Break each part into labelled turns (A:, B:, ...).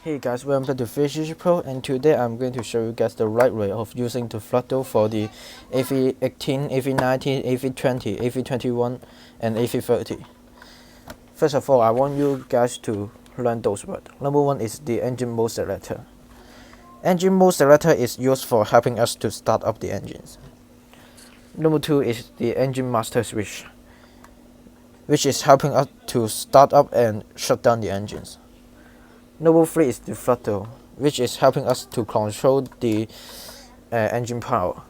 A: Hey guys, welcome back to Fishy Pro, and today I'm going to show you guys the right way of using the throttle for the AV18, AV19, AV20, AV21 and AV30. First of all, I want you guys to learn those words. Number one is the engine mode selector. Engine mode selector is used for helping us to start up the engines. Number two is the engine master switch, which is helping us to start up and shut down the engines. Number three is the throttle, which is helping us to control the engine power.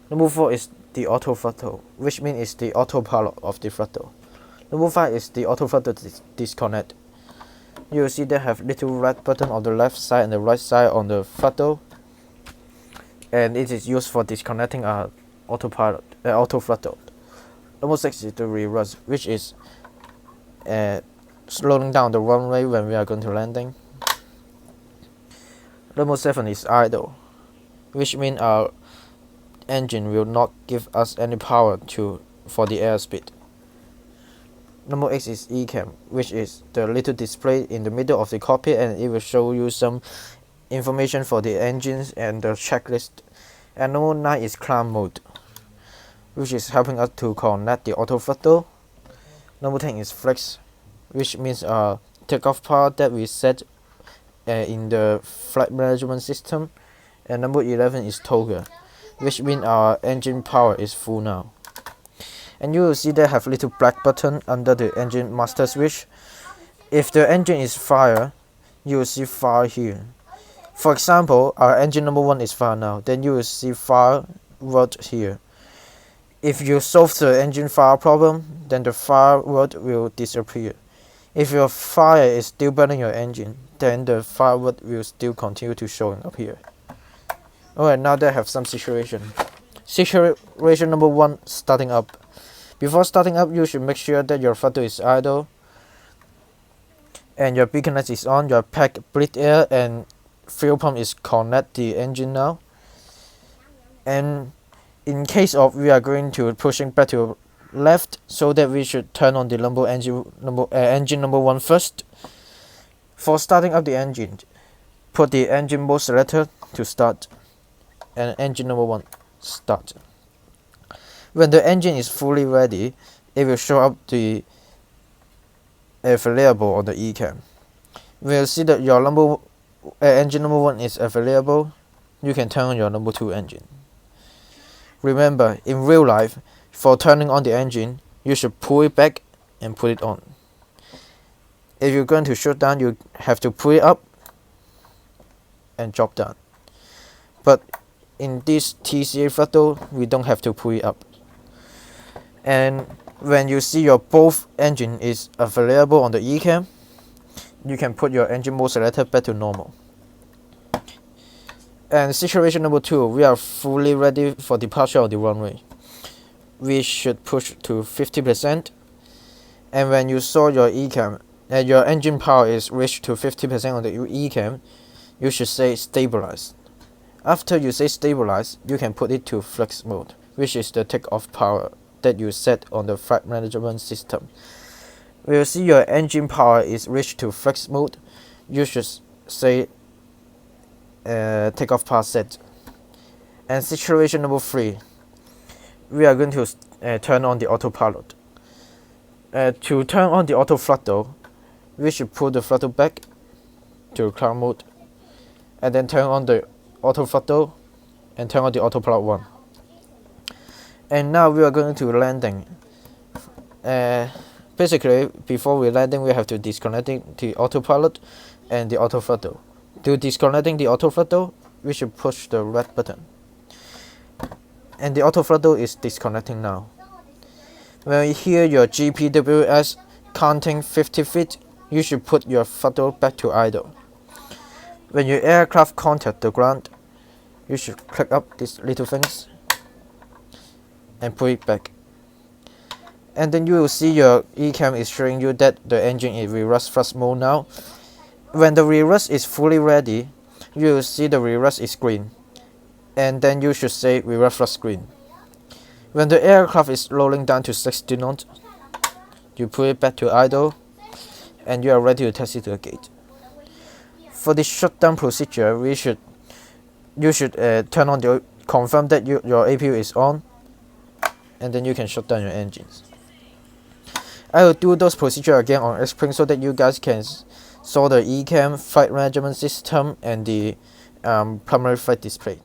A: Number four is the auto-throttle, which means it's the autopilot of the throttle. Number five is the auto-throttle disconnect. You will see they have little red button on the left side and the right side on the throttle, and it is used for disconnecting our auto-throttle. Number six is the reverse, which is slowing down the runway when we are going to landing. Number 7 is idle, which means our engine will not give us any power for the airspeed. Number 8 is ECAM, which is the little display in the middle of the cockpit, and it will show you some information for the engines and the checklist. And number 9 is climb mode, which is helping us to connect the auto-throttle. Number 10 is flex, which means takeoff power that we set in the flight management system. And number 11 is Toga, which means our engine power is full now. And you will see they have little black button under the engine master switch. If the engine is fire, you will see fire here. For example, our engine number 1 is fire now, then you will see fire word here. If you solve the engine fire problem, then the fire word will disappear. If your fire is still burning your engine, then the fire word will still continue to showing up here. Alright, now they have some situation. Situation number 1, starting up. Before starting up, you should make sure that your throttle is idle and your beacon light is on, your pack bleed air and fuel pump is connect the engine now. And in case of we are going to pushing back to left, so that we should turn on the engine number 1 first. For starting up the engine, put the engine mode selector to start and engine number 1 start. When the engine is fully ready, it will show up the available on the ECAM. We'll see that your engine number 1 is available. You can turn on your number 2 engine. Remember, in real life, for turning on the engine, you should pull it back and put it on. If you're going to shut down, you have to pull it up and drop down. But in this TCA throttle, we don't have to pull it up. And when you see your both engine is available on the ECAM, you can put your engine mode selector back to normal. And situation number 2, we are fully ready for departure of the runway. We should push to 50%, and when you saw your ECAM and your engine power is reached to 50% on the ECAM, you should say stabilize. After you say stabilize, you can put it to flex mode, which is the takeoff power that you set on the flight management system. When you see your engine power is reached to flex mode, you should say takeoff power set. And situation number 3, we are going to turn on the autopilot. To turn on the auto throttle, we should pull the throttle back to climb mode, and then turn on the auto throttle and turn on the autopilot 1. And now we are going to landing. Basically, before we landing, we have to disconnect the autopilot and the auto throttle. To disconnecting the auto throttle, we should push the red button. And the auto throttle is disconnecting now. When you hear your GPWS counting 50 feet, you should put your throttle back to idle. When your aircraft contact the ground, you should click up these little things and put it back. And then you will see your ECAM is showing you that the engine is reverse thrust mode now. When the reverse is fully ready, you will see the reverse is green, and then you should say reverse thrust green. When the aircraft is rolling down to 60 knots, you put it back to idle and you are ready to taxi to the gate. For the shutdown procedure, you should turn on confirm that your APU is on, and then you can shut down your engines. I will do those procedure again on Xpring so that you guys can saw the ECAM, flight management system, and the primary flight display.